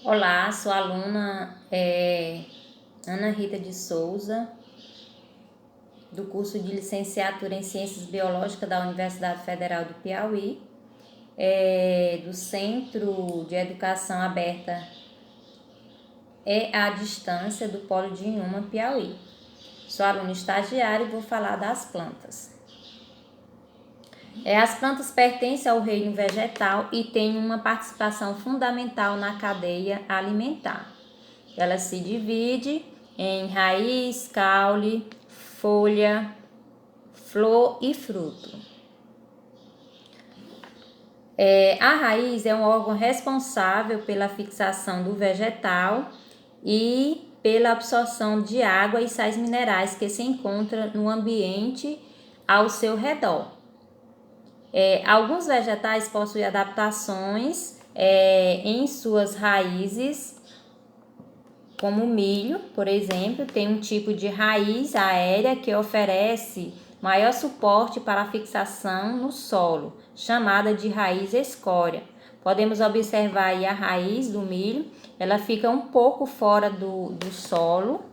Olá, sou a aluna Ana Rita de Souza, do curso de Licenciatura em Ciências Biológicas da Universidade Federal do Piauí, do Centro de Educação Aberta à Distância do Polo de Inhuma, Piauí. Sou aluna estagiária e vou falar das plantas. As plantas pertencem ao reino vegetal e têm uma participação fundamental na cadeia alimentar. Ela se divide em raiz, caule, folha, flor e fruto. A raiz é um órgão responsável pela fixação do vegetal e pela absorção de água e sais minerais que se encontram no ambiente ao seu redor. Alguns vegetais possuem adaptações em suas raízes, como o milho, por exemplo, tem um tipo de raiz aérea que oferece maior suporte para a fixação no solo, chamada de raiz escória. Podemos observar aí a raiz do milho, ela fica um pouco fora do solo.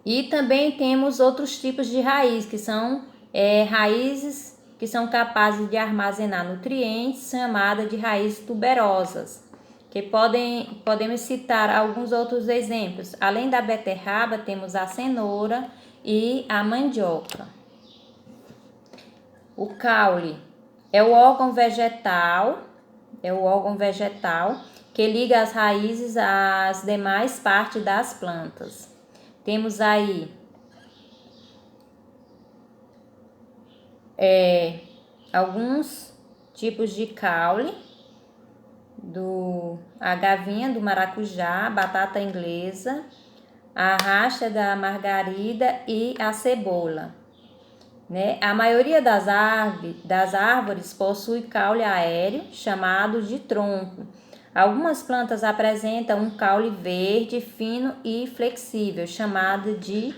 E também temos outros tipos de raiz, que são raízes que são capazes de armazenar nutrientes, chamada de raízes tuberosas, que podemos citar alguns outros exemplos. Além da beterraba, temos a cenoura e a mandioca. O caule é o órgão vegetal que liga as raízes às demais partes das plantas. Temos aí alguns tipos de caule, a gavinha do maracujá, a batata inglesa, a racha da margarida e a cebola. A maioria das árvores possui caule aéreo, chamado de tronco. Algumas plantas apresentam um caule verde, fino e flexível, chamado de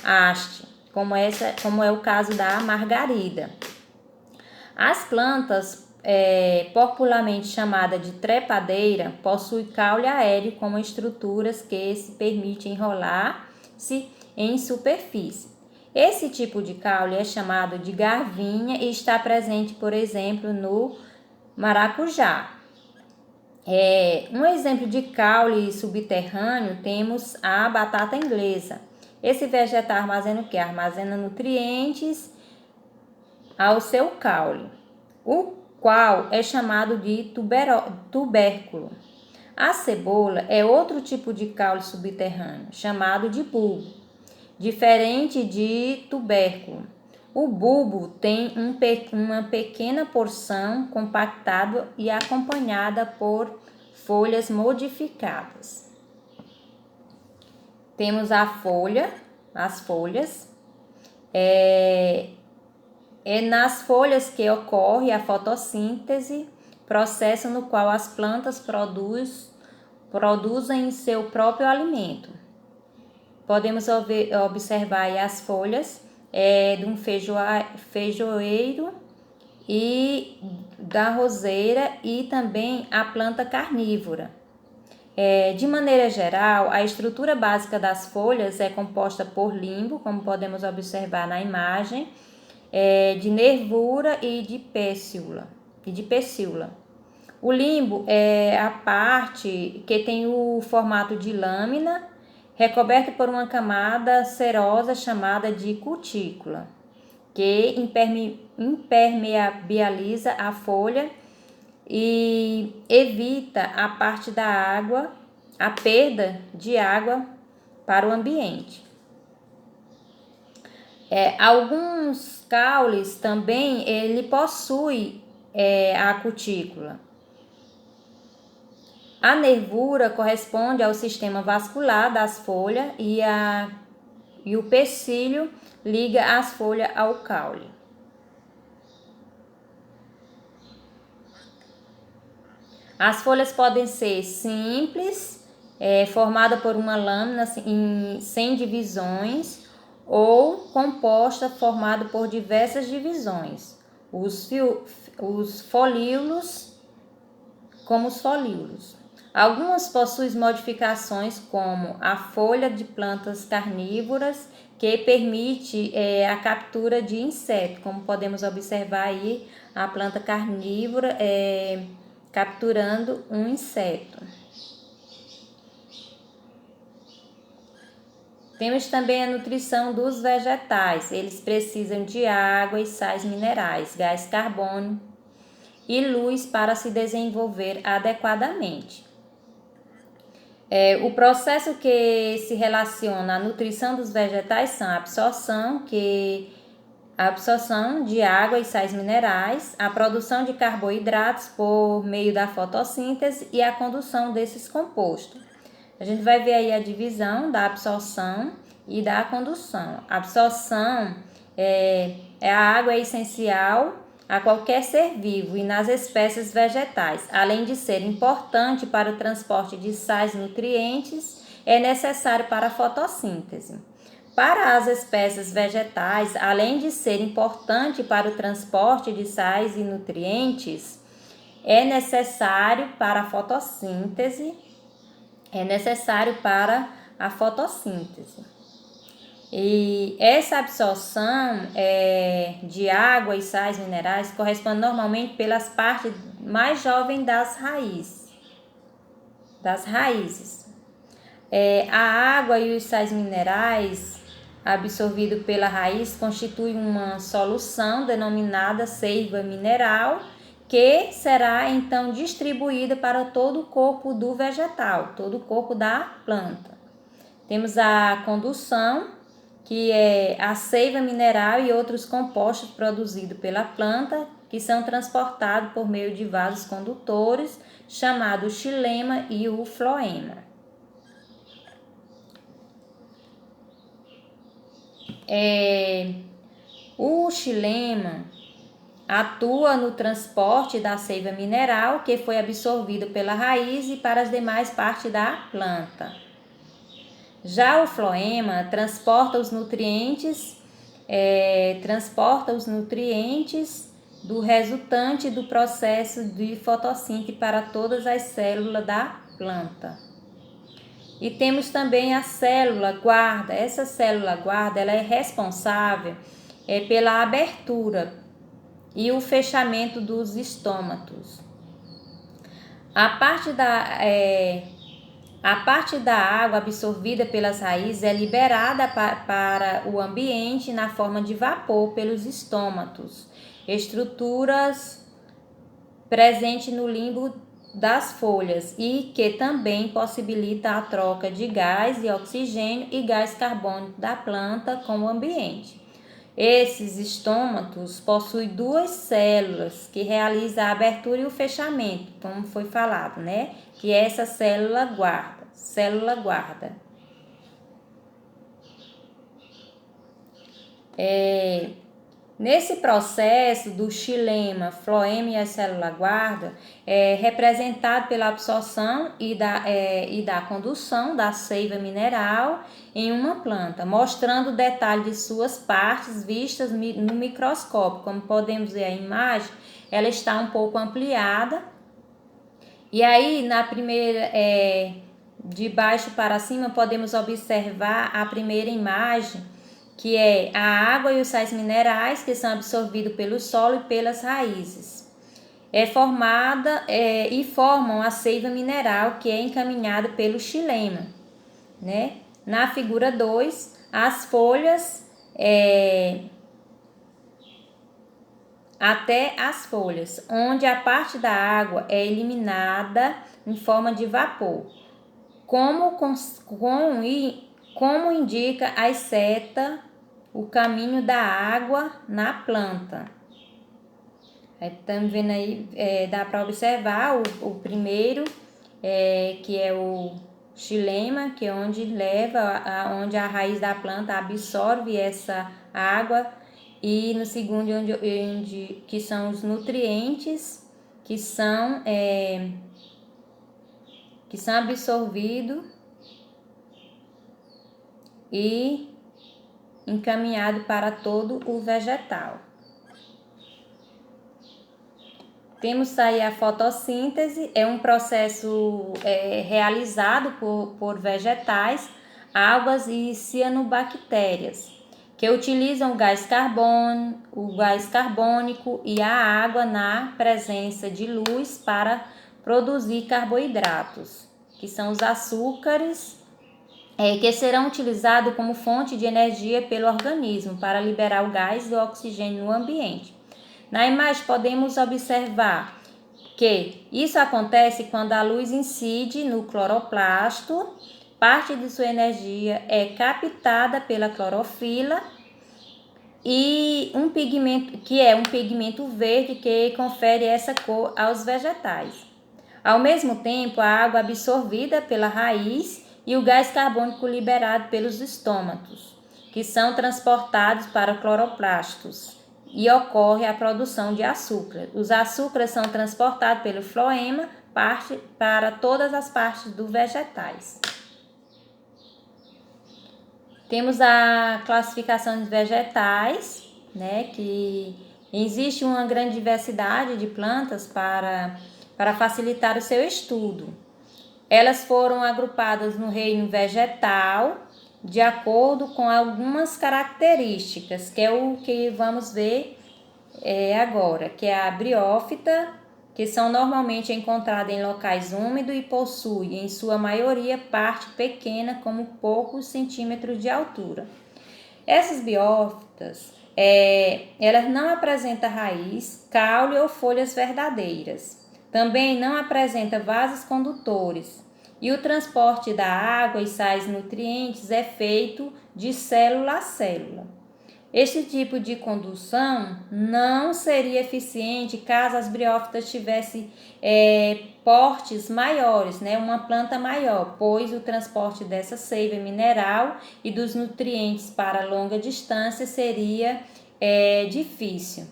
haste, como é o caso da margarida. As plantas, popularmente chamada de trepadeira, possui caule aéreo com estruturas que se permitem enrolar-se em superfície. Esse tipo de caule é chamado de garvinha e está presente, por exemplo, no maracujá. Um exemplo de caule subterrâneo temos a batata inglesa. Esse vegetal armazena o quê? Armazena nutrientes ao seu caule, o qual é chamado de tubérculo. A cebola é outro tipo de caule subterrâneo, chamado de bulbo, diferente de tubérculo. O bulbo tem uma pequena porção compactada e acompanhada por folhas modificadas. Temos as folhas. É nas folhas que ocorre a fotossíntese, processo no qual as plantas produzem seu próprio alimento. Podemos observar aí as folhas de um feijoeiro e da roseira e também a planta carnívora. De maneira geral, a estrutura básica das folhas é composta por limbo, como podemos observar na imagem, de nervura e de pecíola. O limbo é a parte que tem o formato de lâmina, recoberta por uma camada cerosa chamada de cutícula, que impermeabiliza a folha e evita a perda de água para o ambiente. Alguns caules também ele possui a cutícula. A nervura corresponde ao sistema vascular das folhas e o pecílio liga as folhas ao caule. As folhas podem ser simples, formada por uma lâmina sem divisões, ou composta, formada por diversas divisões. Os folíolos como os folíolos. Algumas possuem modificações, como a folha de plantas carnívoras, que permite a captura de insetos, como podemos observar aí a planta carnívora capturando um inseto. Temos também a nutrição dos vegetais. Eles precisam de água e sais minerais, gás carbônico e luz para se desenvolver adequadamente. O processo que se relaciona à nutrição dos vegetais são a absorção de água e sais minerais, a produção de carboidratos por meio da fotossíntese e a condução desses compostos. A gente vai ver aí a divisão da absorção e da condução. A absorção a água é essencial a qualquer ser vivo e nas espécies vegetais. Além de ser importante para o transporte de sais e nutrientes, é necessário para a fotossíntese. Para as espécies vegetais, além de ser importante para o transporte de sais e nutrientes, é necessário para a fotossíntese. E essa absorção de água e sais minerais corresponde normalmente pelas partes mais jovens das raízes. A água e os sais minerais absorvidos pela raiz constituem uma solução denominada seiva mineral, que será então distribuída para todo o corpo do vegetal, todo o corpo da planta. Temos a condução, que é a seiva mineral e outros compostos produzidos pela planta, que são transportados por meio de vasos condutores, chamados xilema e o floema. O xilema atua no transporte da seiva mineral, que foi absorvido pela raiz, e para as demais partes da planta. Já o floema transporta os nutrientes do resultante do processo de fotossíntese para todas as células da planta. E temos também a célula guarda. Essa célula guarda ela é responsável pela abertura e o fechamento dos estômatos. A parte da água absorvida pelas raízes é liberada para o ambiente na forma de vapor pelos estômatos, estruturas presentes no limbo das folhas, e que também possibilita a troca de gás e oxigênio e gás carbônico da planta com o ambiente. Esses estômatos possuem duas células que realizam a abertura e o fechamento, como foi falado, né? Que é essa célula guarda. Nesse processo do xilema, floema e a célula guarda é representado pela absorção e da condução da seiva mineral em uma planta, mostrando o detalhe de suas partes vistas no microscópio. Como podemos ver a imagem, ela está um pouco ampliada. E aí, na primeira, de baixo para cima, podemos observar a primeira imagem, que é a água e os sais minerais que são absorvidos pelo solo e pelas raízes. E formam a seiva mineral, que é encaminhada pelo xilema, né? Na figura 2, as folhas, até as folhas, onde a parte da água é eliminada em forma de vapor, como indica as setas o caminho da água na planta. Estamos vendo aí, dá para observar o primeiro, que é o xilema, que é onde onde a raiz da planta absorve essa água, e no segundo, que são os nutrientes que são absorvidos e encaminhado para todo o vegetal. Temos aí a fotossíntese, é um processo realizado por vegetais, algas e cianobactérias, que utilizam o gás carbônico e a água na presença de luz para produzir carboidratos, que são os açúcares, que serão utilizados como fonte de energia pelo organismo para liberar o gás e o oxigênio no ambiente. Na imagem podemos observar que isso acontece quando a luz incide no cloroplasto, parte de sua energia é captada pela clorofila e um pigmento verde que confere essa cor aos vegetais. Ao mesmo tempo, a água absorvida pela raiz e o gás carbônico liberado pelos estômatos, que são transportados para cloroplastos e ocorre a produção de açúcar. Os açúcares são transportados pelo floema para todas as partes dos vegetais. Temos a classificação de vegetais, né, que existe uma grande diversidade de plantas para facilitar o seu estudo. Elas foram agrupadas no reino vegetal de acordo com algumas características, que é o que vamos ver agora, que é a briófita, que são normalmente encontradas em locais úmidos e possuem, em sua maioria, parte pequena, como poucos centímetros de altura. Essas briófitas, elas não apresentam raiz, caule ou folhas verdadeiras. Também não apresenta vasos condutores e o transporte da água e sais nutrientes é feito de célula a célula. Este tipo de condução não seria eficiente caso as briófitas tivessem portes maiores, né, uma planta maior, pois o transporte dessa seiva mineral e dos nutrientes para longa distância seria difícil.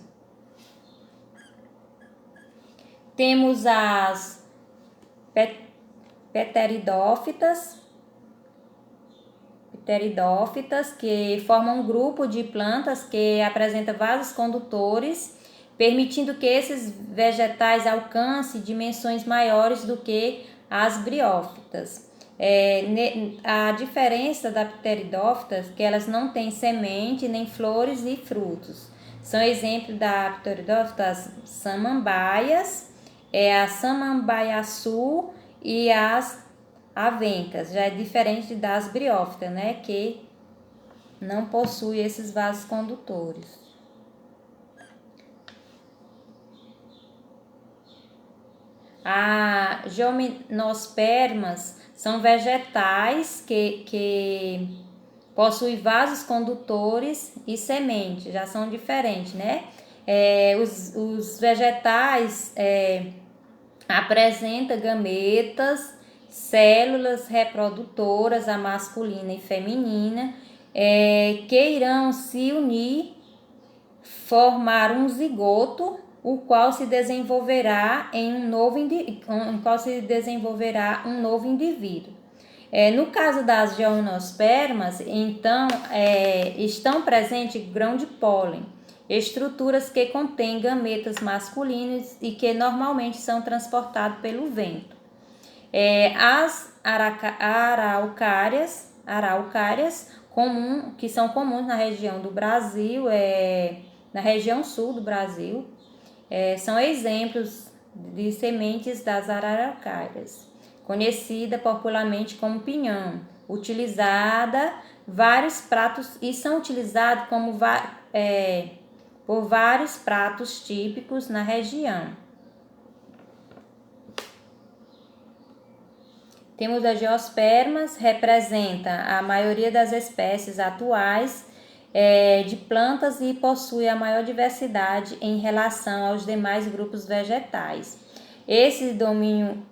Temos as pteridófitas, que formam um grupo de plantas que apresenta vasos condutores, permitindo que esses vegetais alcancem dimensões maiores do que as briófitas. A diferença da pteridófita é que elas não têm semente, nem flores e frutos. São exemplos da pteridófita as samambaias, a samambaiaçu e as avencas. Já é diferente das briófitas, né, que não possui esses vasos condutores. As gimnospermas são vegetais que possuem vasos condutores e sementes, já são diferentes, né? Os vegetais apresentam gametas, células reprodutoras, a masculina e feminina, que irão se unir, formar um zigoto, o qual se desenvolverá um novo indivíduo. No caso das gimnospermas, então, estão presentes grão de pólen, estruturas que contêm gametas masculinos e que normalmente são transportados pelo vento. As araucárias que são comuns na região do Brasil, na região sul do Brasil, são exemplos de sementes das araucárias, conhecida popularmente como pinhão, utilizada vários pratos e são utilizados por vários pratos típicos na região. Temos as geospermas, representa a maioria das espécies atuais de plantas e possui a maior diversidade em relação aos demais grupos vegetais. Esse domínio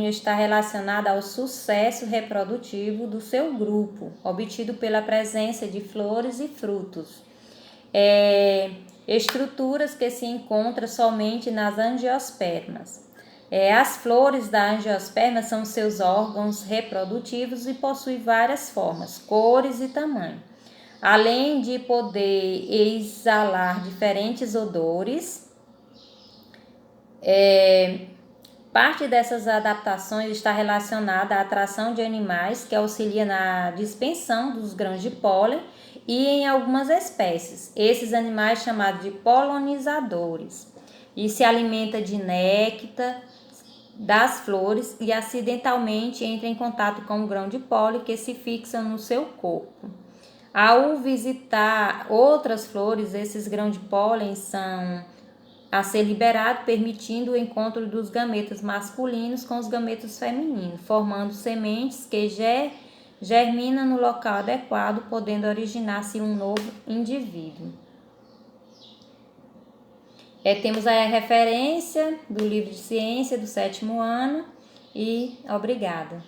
está relacionado ao sucesso reprodutivo do seu grupo, obtido pela presença de flores e frutos. Estruturas que se encontram somente nas angiospermas. As flores da angiosperma são seus órgãos reprodutivos e possuem várias formas, cores e tamanho. Além de poder exalar diferentes odores, Parte dessas adaptações está relacionada à atração de animais que auxilia na dispersão dos grãos de pólen e em algumas espécies. Esses animais chamados de polinizadores e se alimenta de néctar das flores e acidentalmente entra em contato com o grão de pólen que se fixa no seu corpo. Ao visitar outras flores, esses grãos de pólen são a ser liberado, permitindo o encontro dos gametas masculinos com os gametas femininos, formando sementes que germinam no local adequado, podendo originar-se um novo indivíduo. Temos a referência do livro de ciência do 7º ano e obrigada.